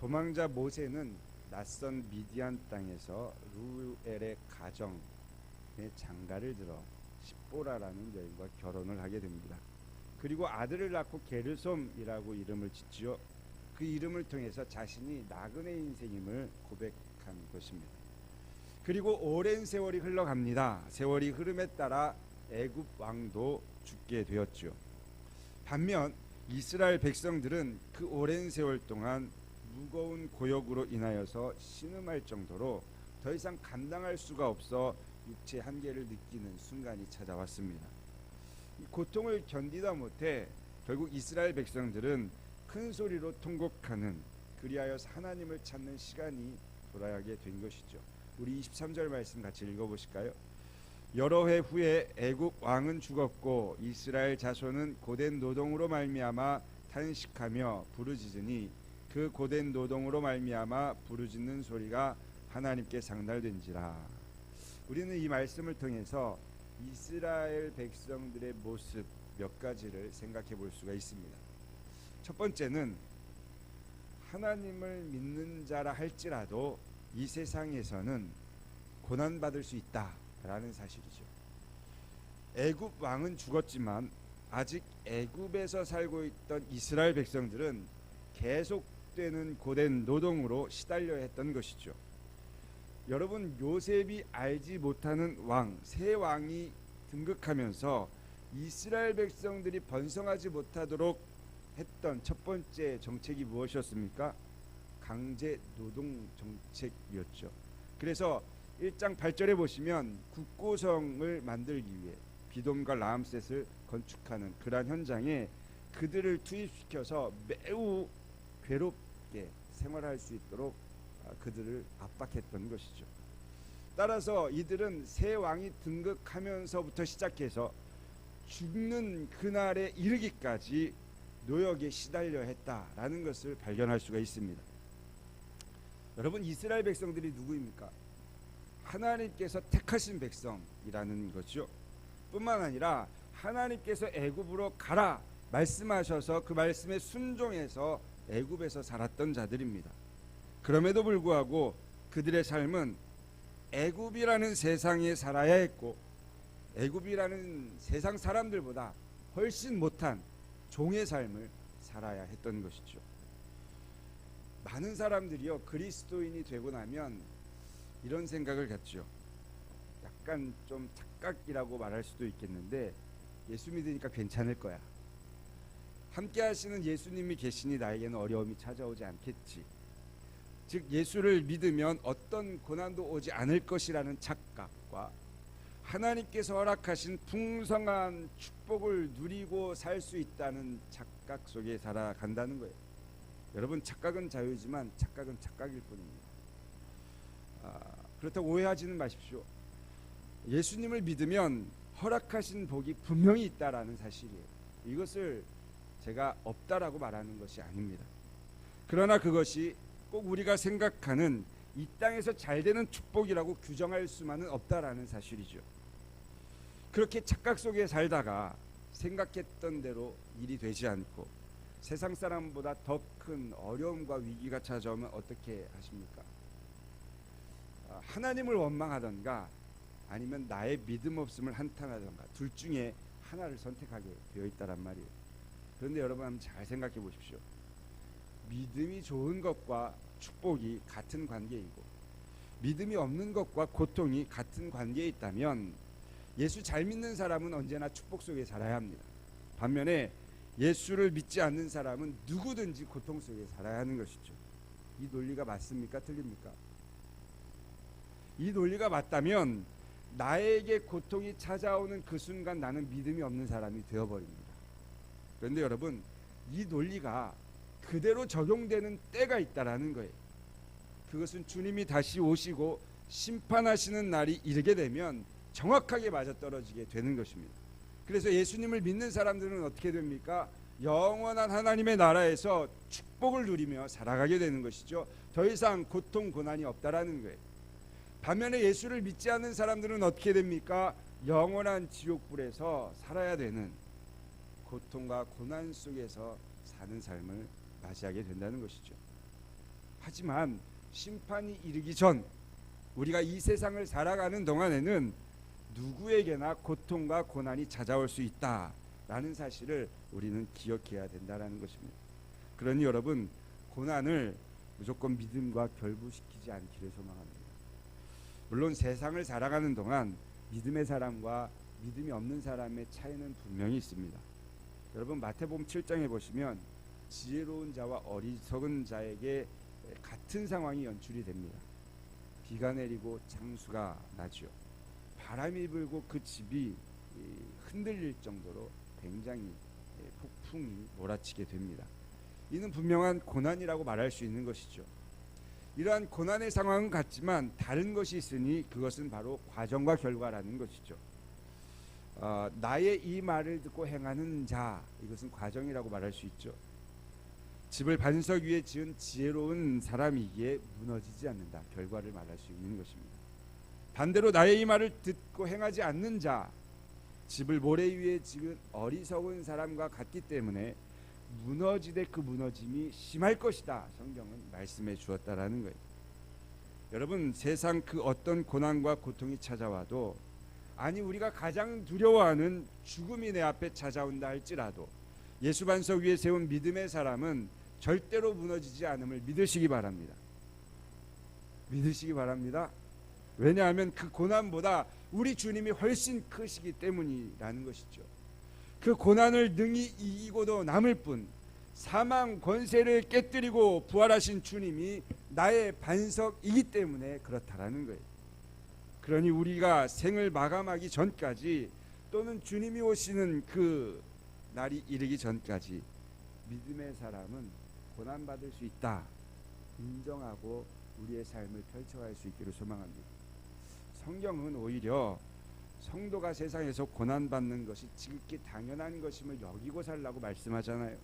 도망자 모세는 낯선 미디안 땅에서 루엘의 가정의 장가를 들어 십보라라는 여인과 결혼을 하게 됩니다. 그리고 아들을 낳고 게르솜이라고 이름을 짓지요. 그 이름을 통해서 자신이 나그네 인생임을 고백한 것입니다. 그리고 오랜 세월이 흘러갑니다. 세월이 흐름에 따라 애굽 왕도 죽게 되었죠. 반면 이스라엘 백성들은 그 오랜 세월 동안 무거운 고역으로 인하여서 신음할 정도로 더 이상 감당할 수가 없어 육체 한계를 느끼는 순간이 찾아왔습니다. 이 고통을 견디다 못해 결국 이스라엘 백성들은 큰 소리로 통곡하는, 그리하여서 하나님을 찾는 시간이 돌아가게 된 것이죠. 우리 23절 말씀 같이 읽어보실까요? 여러 해 후에 애굽 왕은 죽었고 이스라엘 자손은 고된 노동으로 말미암아 탄식하며 부르짖으니 그 고된 노동으로 말미암아 부르짖는 소리가 하나님께 상달된지라. 우리는 이 말씀을 통해서 이스라엘 백성들의 모습 몇 가지를 생각해 볼 수가 있습니다. 첫 번째는 하나님을 믿는 자라 할지라도 이 세상에서는 고난받을 수 있다라는 사실이죠. 애굽 왕은 죽었지만 아직 애굽에서 살고 있던 이스라엘 백성들은 계속되는 고된 노동으로 시달려야 했던 것이죠. 여러분, 요셉이 알지 못하는 왕, 새 왕이 등극하면서 이스라엘 백성들이 번성하지 못하도록 했던 첫 번째 정책이 무엇이었습니까? 강제 노동 정책이었죠. 그래서 1장 8절에 보시면 국고성을 만들기 위해 비돔과 라암셋을 건축하는 그러한 현장에 그들을 투입시켜서 매우 괴롭게 생활할 수 있도록 그들을 압박했던 것이죠. 따라서 이들은 새 왕이 등극하면서부터 시작해서 죽는 그날에 이르기까지 노역에 시달려 했다라는 것을 발견할 수가 있습니다. 여러분, 이스라엘 백성들이 누구입니까? 하나님께서 택하신 백성이라는 거죠. 뿐만 아니라 하나님께서 애굽으로 가라 말씀하셔서 그 말씀에 순종해서 애굽에서 살았던 자들입니다. 그럼에도 불구하고 그들의 삶은 애굽이라는 세상에 살아야 했고 애굽이라는 세상 사람들보다 훨씬 못한 종의 삶을 살아야 했던 것이죠. 많은 사람들이요, 그리스도인이 되고 나면 이런 생각을 갖죠. 약간 좀 착각이라고 말할 수도 있겠는데, 예수 믿으니까 괜찮을 거야. 함께 하시는 예수님이 계시니 나에게는 어려움이 찾아오지 않겠지. 즉, 예수를 믿으면 어떤 고난도 오지 않을 것이라는 착각과 하나님께서 허락하신 풍성한 축복을 누리고 살 수 있다는 착각 속에 살아간다는 거예요. 여러분, 착각은 자유지만 착각은 착각일 뿐입니다. 그렇다고 오해하지는 마십시오. 예수님을 믿으면 허락하신 복이 분명히 있다라는 사실이에요. 이것을 제가 없다라고 말하는 것이 아닙니다. 그러나 그것이 꼭 우리가 생각하는 이 땅에서 잘 되는 축복이라고 규정할 수만은 없다라는 사실이죠. 그렇게 착각 속에 살다가 생각했던 대로 일이 되지 않고 세상 사람보다 더 큰 어려움과 위기가 찾아오면 어떻게 하십니까? 하나님을 원망하던가 아니면 나의 믿음 없음을 한탄하던가 둘 중에 하나를 선택하게 되어 있다란 말이에요. 그런데 여러분, 한번 잘 생각해 보십시오. 믿음이 좋은 것과 축복이 같은 관계이고 믿음이 없는 것과 고통이 같은 관계에 있다면 예수 잘 믿는 사람은 언제나 축복 속에 살아야 합니다. 반면에 예수를 믿지 않는 사람은 누구든지 고통 속에 살아야 하는 것이죠. 이 논리가 맞습니까? 틀립니까? 이 논리가 맞다면 나에게 고통이 찾아오는 그 순간 나는 믿음이 없는 사람이 되어버립니다. 그런데 여러분, 이 논리가 그대로 적용되는 때가 있다라는 거예요. 그것은 주님이 다시 오시고 심판하시는 날이 이르게 되면 정확하게 맞아떨어지게 되는 것입니다. 그래서 예수님을 믿는 사람들은 어떻게 됩니까? 영원한 하나님의 나라에서 축복을 누리며 살아가게 되는 것이죠. 더 이상 고통, 고난이 없다라는 거예요. 반면에 예수를 믿지 않는 사람들은 어떻게 됩니까? 영원한 지옥불에서 살아야 되는 고통과 고난 속에서 사는 삶을 맞이하게 된다는 것이죠. 하지만 심판이 이르기 전 우리가 이 세상을 살아가는 동안에는 누구에게나 고통과 고난이 찾아올 수 있다라는 사실을 우리는 기억해야 된다라는 것입니다. 그러니 여러분, 고난을 무조건 믿음과 결부시키지 않기를 소망합니다. 물론 세상을 살아가는 동안 믿음의 사람과 믿음이 없는 사람의 차이는 분명히 있습니다. 여러분, 마태복음 7장에 보시면 지혜로운 자와 어리석은 자에게 같은 상황이 연출이 됩니다. 비가 내리고 장수가 나죠. 바람이 불고 그 집이 흔들릴 정도로 굉장히 폭풍이 몰아치게 됩니다. 이는 분명한 고난이라고 말할 수 있는 것이죠. 이러한 고난의 상황은 같지만 다른 것이 있으니 그것은 바로 과정과 결과라는 것이죠. 나의 이 말을 듣고 행하는 자, 이것은 과정이라고 말할 수 있죠. 집을 반석 위에 지은 지혜로운 사람이기에 무너지지 않는다, 결과를 말할 수 있는 것입니다. 반대로 나의 이 말을 듣고 행하지 않는 자, 집을 모래 위에 지은 어리석은 사람과 같기 때문에 무너지되 그 무너짐이 심할 것이다, 성경은 말씀해 주었다라는 거예요. 여러분, 세상 그 어떤 고난과 고통이 찾아와도, 아니 우리가 가장 두려워하는 죽음이 내 앞에 찾아온다 할지라도 예수 반석 위에 세운 믿음의 사람은 절대로 무너지지 않음을 믿으시기 바랍니다. 믿으시기 바랍니다. 왜냐하면 그 고난보다 우리 주님이 훨씬 크시기 때문이라는 것이죠. 그 고난을 능히 이기고도 남을 뿐 사망 권세를 깨뜨리고 부활하신 주님이 나의 반석이기 때문에 그렇다라는 거예요. 그러니 우리가 생을 마감하기 전까지, 또는 주님이 오시는 그 날이 이르기 전까지 믿음의 사람은 고난받을 수 있다 인정하고 우리의 삶을 펼쳐갈 수 있기를 소망합니다. 성경은 오히려 성도가 세상에서 고난받는 것이 지극히 당연한 것임을 여기고 살라고 말씀하잖아요.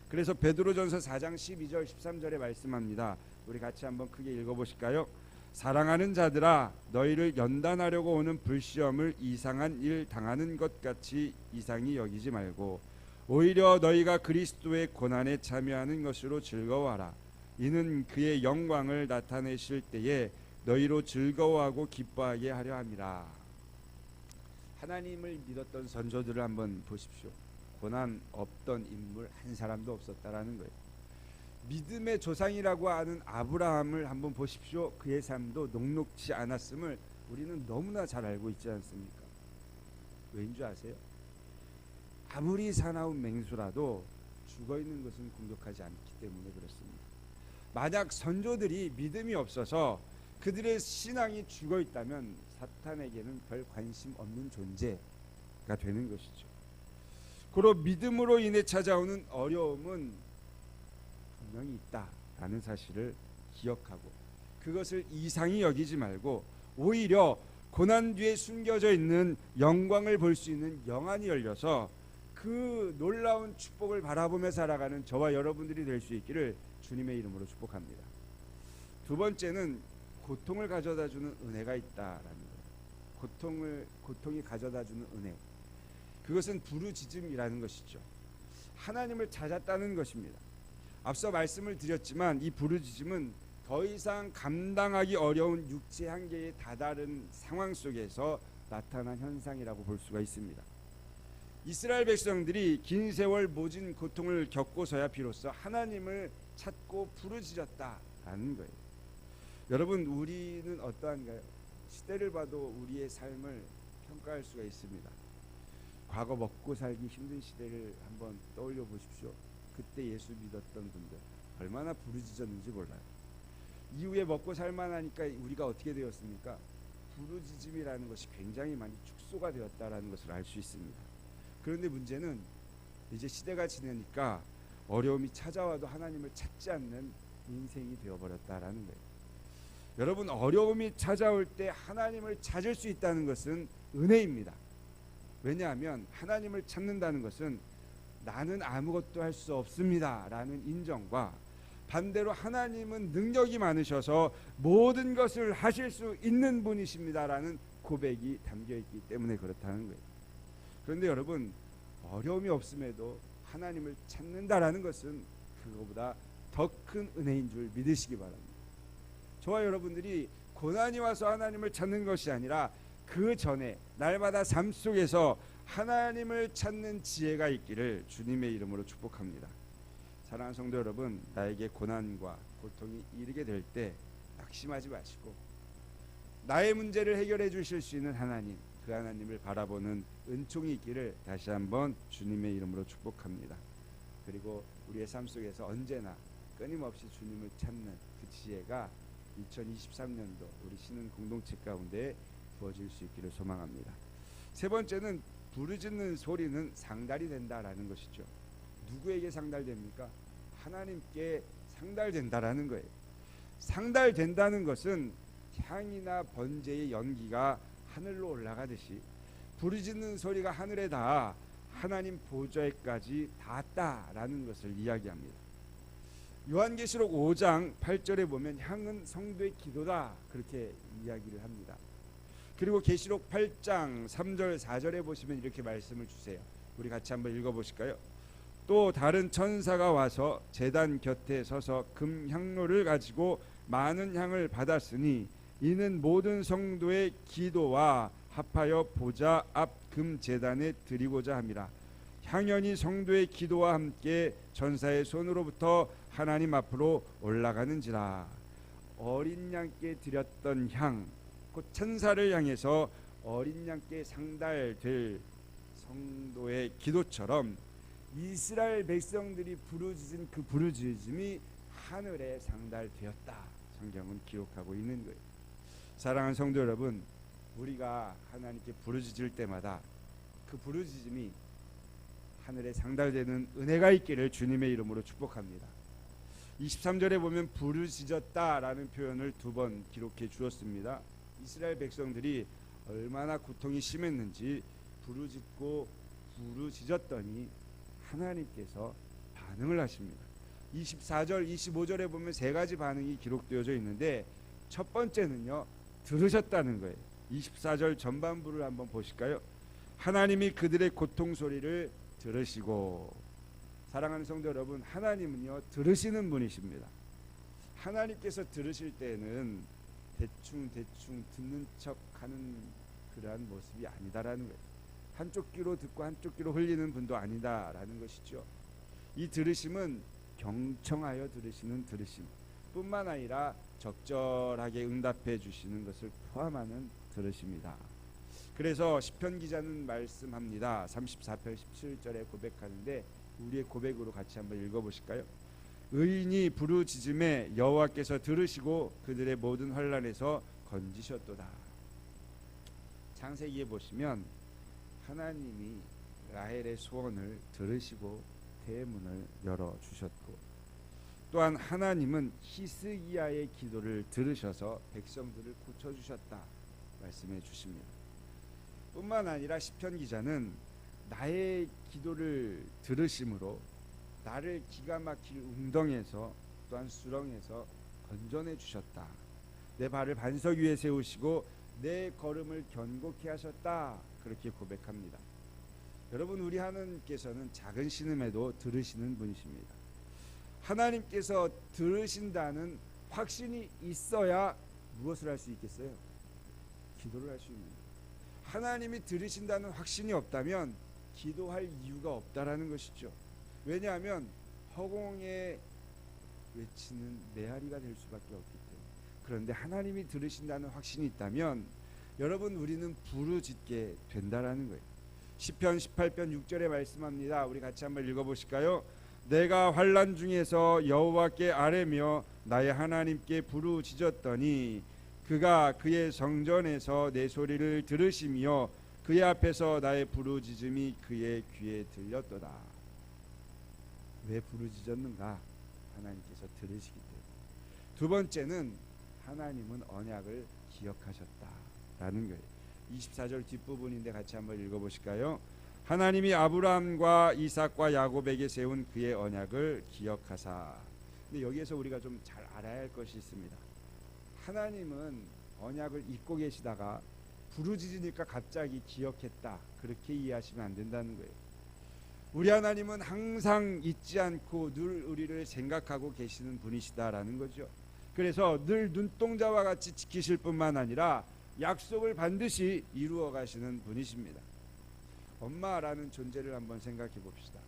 그래서 베드로전서 4장 12절 13절에 말씀합니다. 우리 같이 한번 크게 읽어보실까요? 사랑하는 자들아, 너희를 연단하려고 오는 불시험을 이상한 일 당하는 것 같이 이상히 여기지 말고 오히려 너희가 그리스도의 고난에 참여하는 것으로 즐거워하라. 이는 그의 영광을 나타내실 때에 너희로 즐거워하고 기뻐하게 하려 함이라. 하나님을 믿었던 선조들을 한번 보십시오. 고난 없던 인물 한 사람도 없었다라는 거예요. 믿음의 조상이라고 하는 아브라함을 한번 보십시오. 그의 삶도 녹록지 않았음을 우리는 너무나 잘 알고 있지 않습니까? 왜인 줄 아세요? 아무리 사나운 맹수라도 죽어있는 것은 공격하지 않기 때문에 그렇습니다. 만약 선조들이 믿음이 없어서 그들의 신앙이 죽어있다면 사탄에게는 별 관심 없는 존재가 되는 것이죠. 고로 믿음으로 인해 찾아오는 어려움은 분명히 있다라는 사실을 기억하고 그것을 이상히 여기지 말고 오히려 고난 뒤에 숨겨져 있는 영광을 볼 수 있는 영안이 열려서 그 놀라운 축복을 바라보며 살아가는 저와 여러분들이 될 수 있기를 주님의 이름으로 축복합니다. 두 번째는 고통을 가져다주는 은혜가 있다라는 거예요. 고통이 가져다주는 은혜, 그것은 부르짖음이라는 것이죠. 하나님을 찾았다는 것입니다. 앞서 말씀을 드렸지만 이 부르짖음은 더 이상 감당하기 어려운 육체 한계에 다다른 상황 속에서 나타난 현상이라고 볼 수가 있습니다. 이스라엘 백성들이 긴 세월 모진 고통을 겪고서야 비로소 하나님을 찾고 부르짖었다라는 거예요. 여러분, 우리는 어떠한가요? 시대를 봐도 우리의 삶을 평가할 수가 있습니다. 과거 먹고 살기 힘든 시대를 한번 떠올려 보십시오. 그때 예수 믿었던 분들 얼마나 부르짖었는지 몰라요. 이후에 먹고 살만하니까 우리가 어떻게 되었습니까? 부르짖음이라는 것이 굉장히 많이 축소가 되었다라는 것을 알 수 있습니다. 그런데 문제는 이제 시대가 지나니까 어려움이 찾아와도 하나님을 찾지 않는 인생이 되어버렸다라는 거예요. 여러분, 어려움이 찾아올 때 하나님을 찾을 수 있다는 것은 은혜입니다. 왜냐하면 하나님을 찾는다는 것은 나는 아무것도 할 수 없습니다 라는 인정과 반대로 하나님은 능력이 많으셔서 모든 것을 하실 수 있는 분이십니다 라는 고백이 담겨있기 때문에 그렇다는 거예요. 그런데 여러분, 어려움이 없음에도 하나님을 찾는다라는 것은 그거보다 더 큰 은혜인 줄 믿으시기 바랍니다. 저와 여러분들이 고난이 와서 하나님을 찾는 것이 아니라 그 전에 날마다 삶 속에서 하나님을 찾는 지혜가 있기를 주님의 이름으로 축복합니다. 사랑하는 성도 여러분, 나에게 고난과 고통이 이르게 될 때 낙심하지 마시고 나의 문제를 해결해 주실 수 있는 하나님, 그 하나님을 바라보는 은총이 있기를 다시 한번 주님의 이름으로 축복합니다. 그리고 우리의 삶 속에서 언제나 끊임없이 주님을 찾는 그 지혜가 2023년도 우리 신흥 공동체 가운데 부어질 수 있기를 소망합니다. 세 번째는 부르짖는 소리는 상달이 된다라는 것이죠. 누구에게 상달됩니까? 하나님께 상달된다라는 거예요. 상달된다는 것은 향이나 번제의 연기가 하늘로 올라가듯이 부르짖는 소리가 하늘에 닿아 하나님 보좌에까지 닿았다라는 것을 이야기합니다. 요한계시록 5장 8절에 보면 향은 성도의 기도다 그렇게 이야기를 합니다. 그리고 계시록 8장 3절 4절에 보시면 이렇게 말씀을 주세요. 우리 같이 한번 읽어보실까요? 또 다른 천사가 와서 제단 곁에 서서 금 향로를 가지고 많은 향을 받았으니 이는 모든 성도의 기도와 합하여 보좌 앞 금 제단에 드리고자 함이라. 향연이 성도의 기도와 함께 전사의 손으로부터 하나님 앞으로 올라가는지라. 어린 양께 드렸던 향, 곧 천사를 향해서 어린 양께 상달될 성도의 기도처럼 이스라엘 백성들이 부르짖은 그 부르짖음이 하늘에 상달되었다. 성경은 기록하고 있는 거예요. 사랑하는 성도 여러분, 우리가 하나님께 부르짖을 때마다 그 부르짖음이 하늘에 상달되는 은혜가 있기를 주님의 이름으로 축복합니다. 23절에 보면 부르짖었다라는 표현을 2번 기록해 주었습니다. 이스라엘 백성들이 얼마나 고통이 심했는지 부르짖고 부르짖었더니 하나님께서 반응을 하십니다. 24절 25절에 보면 3가지 반응이 기록되어져 있는데 첫 번째는요, 들으셨다는 거예요. 24절 전반부를 한번 보실까요? 하나님이 그들의 고통 소리를 들으시고. 사랑하는 성도 여러분, 하나님은요 들으시는 분이십니다. 하나님께서 들으실 때는 대충 듣는 척하는 그러한 모습이 아니다라는 거예요. 한쪽 귀로 듣고 한쪽 귀로 흘리는 분도 아니다라는 것이죠. 이 들으심은 경청하여 들으시는 들으심 뿐만 아니라 적절하게 응답해 주시는 것을 포함하는 들으심이다. 그래서 시편 기자는 말씀합니다. 34편 17절에 고백하는데 우리의 고백으로 같이 한번 읽어보실까요? 의인이 부르짖음에 여호와께서 들으시고 그들의 모든 환난에서 건지셨도다. 창세기에 보시면 하나님이 라헬의 소원을 들으시고 대문을 열어주셨고, 또한 하나님은 히스기야의 기도를 들으셔서 백성들을 고쳐주셨다 말씀해 주십니다. 뿐만 아니라 시편 기자는 나의 기도를 들으심으로 나를 기가 막힐 웅덩이에서 또한 수렁에서 건져내 주셨다. 내 발을 반석 위에 세우시고 내 걸음을 견고케 하셨다. 그렇게 고백합니다. 여러분, 우리 하나님께서는 작은 신음에도 들으시는 분이십니다. 하나님께서 들으신다는 확신이 있어야 무엇을 할 수 있겠어요? 기도를 할 수 있는 거예요. 하나님이 들으신다는 확신이 없다면 기도할 이유가 없다라는 것이죠. 왜냐하면 허공에 외치는 메아리가 될 수밖에 없기 때문에. 그런데 하나님이 들으신다는 확신이 있다면 여러분, 우리는 부르짖게 된다라는 거예요. 시편 18편 6절에 말씀합니다. 우리 같이 한번 읽어보실까요? 내가 환난 중에서 여호와께 아뢰며 나의 하나님께 부르짖었더니 그가 그의 성전에서 내 소리를 들으시며 그의 앞에서 나의 부르짖음이 그의 귀에 들렸도다. 왜 부르짖었는가? 하나님께서 들으시기 때문에. 두 번째는 하나님은 언약을 기억하셨다라는 거예요. 24절 뒷부분인데 같이 한번 읽어보실까요? 하나님이 아브라함과 이삭과 야곱에게 세운 그의 언약을 기억하사. 근데 여기에서 우리가 좀 잘 알아야 할 것이 있습니다. 하나님은 언약을 잊고 계시다가 부르짖으니까 갑자기 기억했다, 그렇게 이해하시면 안 된다는 거예요. 우리 하나님은 항상 잊지 않고 늘 우리를 생각하고 계시는 분이시다라는 거죠. 그래서 늘 눈동자와 같이 지키실 뿐만 아니라 약속을 반드시 이루어 가시는 분이십니다. 엄마라는 존재를 한번 생각해 봅시다.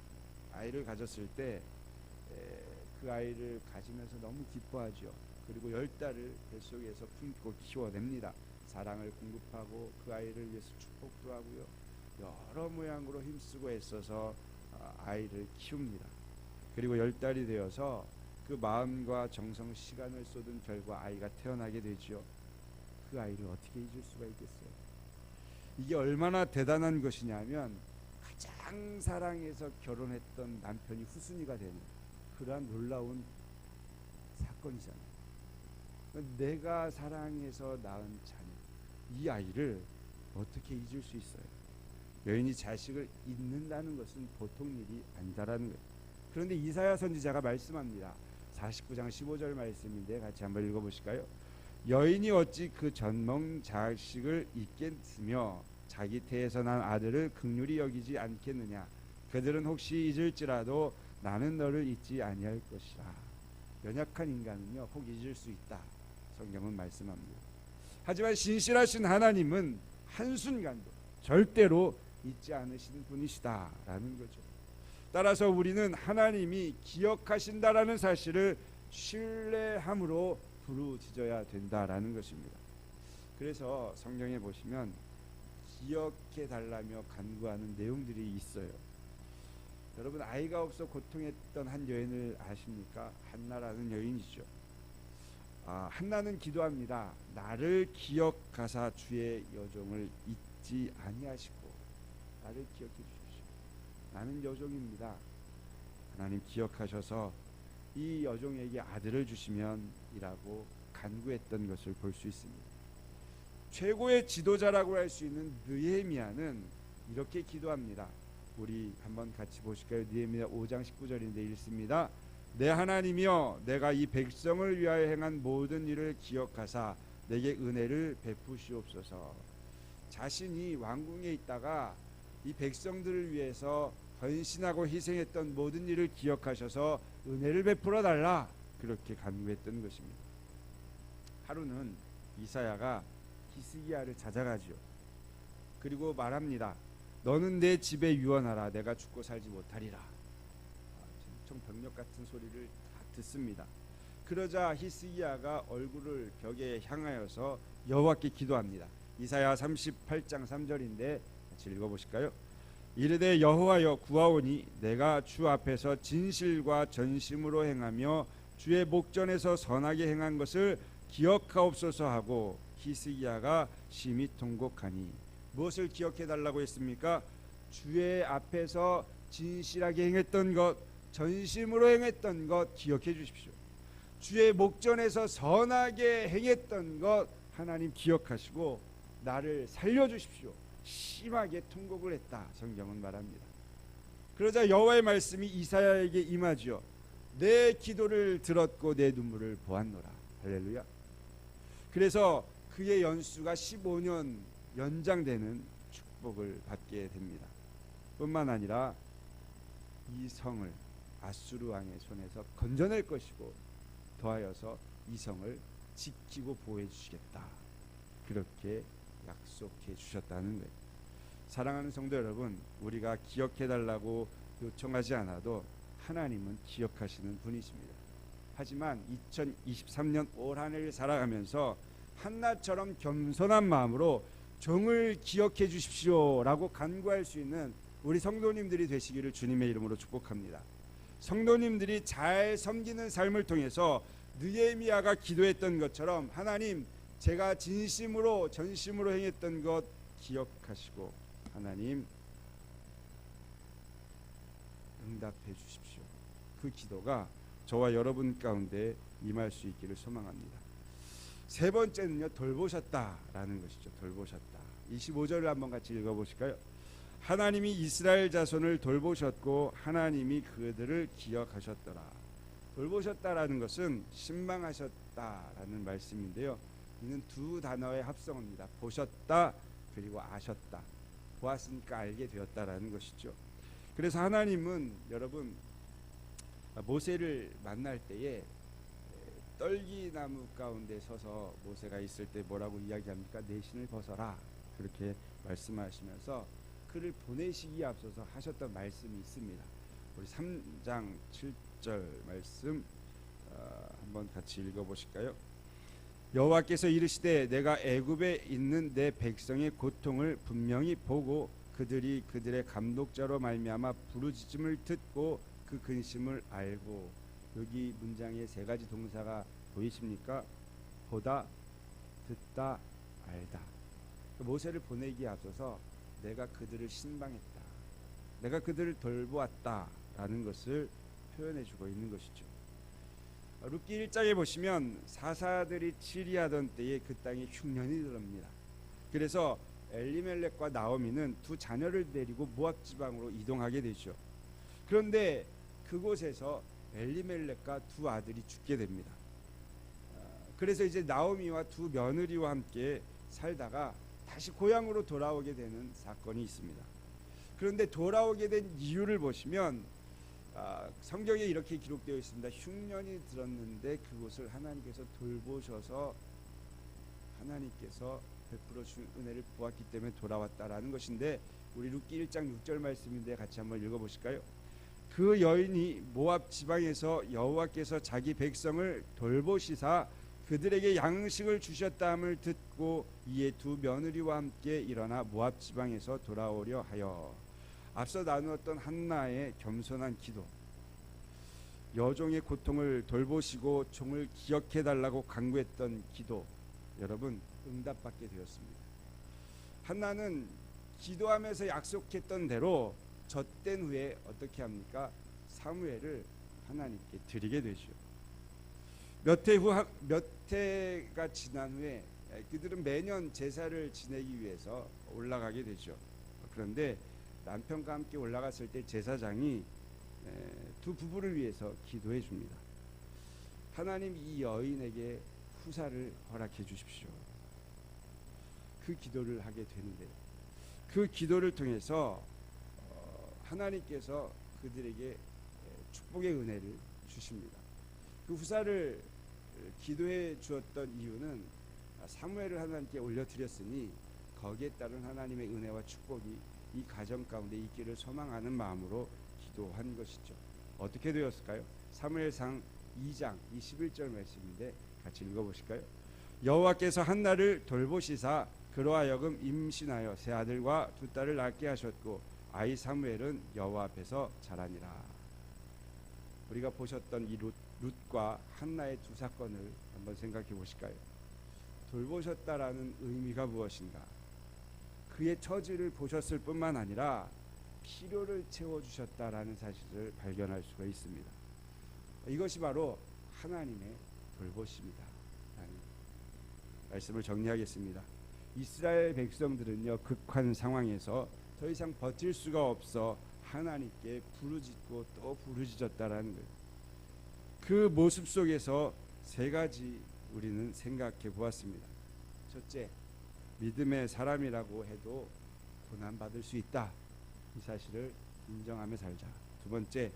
아이를 가졌을 때 그 아이를 가지면서 너무 기뻐하죠. 그리고 10달을 뱃속에서 품고 키워냅니다. 사랑을 공급하고 그 아이를 위해서 축복도 하고요. 여러 모양으로 힘쓰고 애써서 아이를 키웁니다. 그리고 10달이 되어서 그 마음과 정성 시간을 쏟은 결과 아이가 태어나게 되죠. 그 아이를 어떻게 잊을 수가 있겠어요? 이게 얼마나 대단한 것이냐면 가장 사랑해서 결혼했던 남편이 후순위가 되는 그러한 놀라운 사건이잖아요. 내가 사랑해서 낳은 자녀, 이 아이를 어떻게 잊을 수 있어요? 여인이 자식을 잊는다는 것은 보통 일이 아니다라는 거예요. 그런데 이사야 선지자가 말씀합니다. 49장 15절 말씀인데 같이 한번 읽어보실까요? 여인이 어찌 그 젖먹 자식을 잊겠으며 자기 태에서 난 아들을 긍휼히 여기지 않겠느냐. 그들은 혹시 잊을지라도 나는 너를 잊지 아니할 것이라. 연약한 인간은요 혹 잊을 수 있다, 성경은 말씀합니다. 하지만 신실하신 하나님은 한순간도 절대로 잊지 않으시는 분이시다라는 거죠. 따라서 우리는 하나님이 기억하신다라는 사실을 신뢰함으로 부르짖어야 된다라는 것입니다. 그래서 성경에 보시면 기억해 달라며 간구하는 내용들이 있어요. 여러분, 아이가 없어 고통했던 한 여인을 아십니까? 한나라는 여인이죠. 한나는 기도합니다. 나를 기억하사 주의 여종을 잊지 아니하시고 나를 기억해 주십시오. 나는 여종입니다. 하나님 기억하셔서 이 여종에게 아들을 주시면 이라고 간구했던 것을 볼 수 있습니다. 최고의 지도자라고 할 수 있는 느헤미야는 이렇게 기도합니다. 우리 한번 같이 보실까요? 느헤미야 5장 19절인데 읽습니다. 내 하나님이여, 내가 이 백성을 위하여 행한 모든 일을 기억하사 내게 은혜를 베푸시옵소서. 자신이 왕궁에 있다가 이 백성들을 위해서 헌신하고 희생했던 모든 일을 기억하셔서 은혜를 베풀어 달라, 그렇게 간구했던 것입니다. 하루는 이사야가 히스기야를 찾아가지요. 그리고 말합니다. 너는 내 집에 유언하라. 내가 죽고 살지 못하리라. 청병력 같은 소리를 다 듣습니다. 그러자 히스기야가 얼굴을 벽에 향하여서 여호와께 기도합니다. 이사야 38장 3절인데 같이 읽어보실까요? 이르되 여호와여 구하오니 내가 주 앞에서 진실과 전심으로 행하며 주의 목전에서 선하게 행한 것을 기억하옵소서 하고 히스기야가 심히 통곡하니. 무엇을 기억해 달라고 했습니까? 주의 앞에서 진실하게 행했던 것, 전심으로 행했던 것 기억해 주십시오. 주의 목전에서 선하게 행했던 것 하나님 기억하시고 나를 살려주십시오. 심하게 통곡을 했다, 성경은 말합니다. 그러자 여호와의 말씀이 이사야에게 임하지요. 내 기도를 들었고 내 눈물을 보았노라. 할렐루야. 그래서 그의 연수가 15년 연장되는 축복을 받게 됩니다. 뿐만 아니라 이 성을 아수르 왕의 손에서 건져낼 것이고 더하여서 이 성을 지키고 보호해 주시겠다, 그렇게 약속해 주셨다는 거예요. 사랑하는 성도 여러분, 우리가 기억해 달라고 요청하지 않아도 하나님은 기억하시는 분이십니다. 하지만 2023년 올 한 해를 살아가면서 한나처럼 겸손한 마음으로 종을 기억해 주십시오 라고 간구할 수 있는 우리 성도님들이 되시기를 주님의 이름으로 축복합니다. 성도님들이 잘 섬기는 삶을 통해서 느헤미야가 기도했던 것처럼 하나님, 제가 진심으로 전심으로 행했던 것 기억하시고 하나님 응답해 주십시오. 그 기도가 저와 여러분 가운데 임할 수 있기를 소망합니다. 세 번째는요, 돌보셨다라는 것이죠. 돌보셨다. 25절을 한번 같이 읽어보실까요? 하나님이 이스라엘 자손을 돌보셨고 하나님이 그들을 기억하셨더라. 돌보셨다라는 것은 신방하셨다라는 말씀인데요, 이는 두 단어의 합성어입니다. 보셨다 그리고 아셨다. 보았으니까 알게 되었다라는 것이죠. 그래서 하나님은 여러분 모세를 만날 때에 떨기나무 가운데 서서 모세가 있을 때 뭐라고 이야기합니까? 내 신을 벗어라, 그렇게 말씀하시면서 그를 보내시기에 앞서서 하셨던 말씀이 있습니다. 우리 3장 7절 말씀 한번 같이 읽어보실까요? 여호와께서 이르시되 내가 애굽에 있는 내 백성의 고통을 분명히 보고 그들이 그들의 감독자로 말미암아 부르짖음을 듣고 그 근심을 알고. 여기 문장에 세 가지 동사가 보이십니까? 보다, 듣다, 알다. 모세를 보내기에 앞서서 내가 그들을 신방했다, 내가 그들을 돌보았다라는 것을 표현해주고 있는 것이죠. 룻기 1장에 보시면 사사들이 치리하던 때에 그 땅에 흉년이 들어옵니다. 그래서 엘리멜렉과 나오미는 두 자녀를 데리고 모압 지방으로 이동하게 되죠. 그런데 그곳에서 엘리멜렉과 두 아들이 죽게 됩니다. 그래서 이제 나오미와 두 며느리와 함께 살다가 다시 고향으로 돌아오게 되는 사건이 있습니다. 그런데 돌아오게 된 이유를 보시면 성경에 이렇게 기록되어 있습니다. 흉년이 들었는데 그곳을 하나님께서 돌보셔서 하나님께서 베풀어 주신 은혜를 보았기 때문에 돌아왔다라는 것인데, 우리 룻기 1장 6절 말씀인데 같이 한번 읽어보실까요? 그 여인이 모압 지방에서 여호와께서 자기 백성을 돌보시사 그들에게 양식을 주셨다함을 듣고 이에 두 며느리와 함께 일어나 모압 지방에서 돌아오려 하여. 앞서 나누었던 한나의 겸손한 기도, 여종의 고통을 돌보시고 종을 기억해 달라고 간구했던 기도, 여러분 응답받게 되었습니다. 한나는 기도하면서 약속했던 대로 젖된 후에 어떻게 합니까? 사무엘을 하나님께 드리게 되죠. 몇 해가 지난 후에 그들은 매년 제사를 지내기 위해서 올라가게 되죠. 그런데 남편과 함께 올라갔을 때 제사장이 두 부부를 위해서 기도해 줍니다. 하나님, 이 여인에게 후사를 허락해 주십시오. 그 기도를 하게 되는데, 그 기도를 통해서 하나님께서 그들에게 축복의 은혜를 주십니다. 그 후사를 기도해 주었던 이유는 사무엘을 하나님께 올려드렸으니 거기에 따른 하나님의 은혜와 축복이 이 가정 가운데 있기를 소망하는 마음으로 기도한 것이죠. 어떻게 되었을까요? 사무엘상 2장 21절 말씀인데 같이 읽어보실까요? 여호와께서 한나를 돌보시사 그로 하여금 임신하여 세 아들과 두 딸을 낳게 하셨고 아이 사무엘은 여호와 앞에서 자라니라. 우리가 보셨던 이 룻과 한나의 두 사건을 한번 생각해 보실까요? 돌보셨다라는 의미가 무엇인가? 그의 처지를 보셨을 뿐만 아니라 필요를 채워주셨다라는 사실을 발견할 수가 있습니다. 이것이 바로 하나님의 돌보심이다 라는 말씀을 정리하겠습니다. 이스라엘 백성들은요, 극한 상황에서 더 이상 버틸 수가 없어 하나님께 부르짖고 또 부르짖었다라는 거예요. 그 모습 속에서 세 가지 우리는 생각해 보았습니다. 첫째, 믿음의 사람이라고 해도 고난받을 수 있다, 이 사실을 인정하며 살자. 두 번째,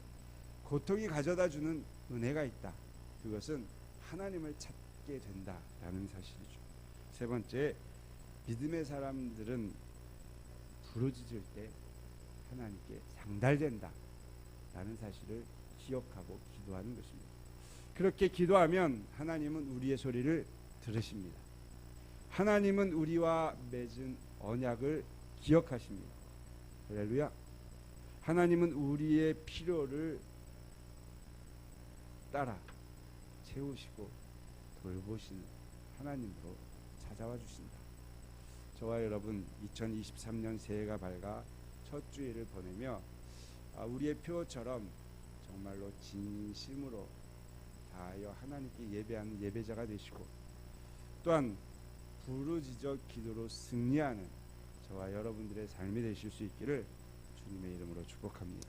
고통이 가져다주는 은혜가 있다, 그것은 하나님을 찾게 된다라는 사실이죠. 세 번째, 믿음의 사람들은 부르짖을 때 하나님께 상달된다 라는 사실을 기억하고 기도하는 것입니다. 그렇게 기도하면 하나님은 우리의 소리를 들으십니다. 하나님은 우리와 맺은 언약을 기억하십니다. 할렐루야. 하나님은 우리의 필요를 따라 채우시고 돌보시는 하나님으로 찾아와 주신다. 저와 여러분 2023년 새해가 밝아 첫 주일을 보내며 우리의 표처럼 정말로 진심으로 다하여 하나님께 예배하는 예배자가 되시고, 또한 부르짖어 기도로 승리하는 저와 여러분들의 삶이 되실 수 있기를 주님의 이름으로 축복합니다.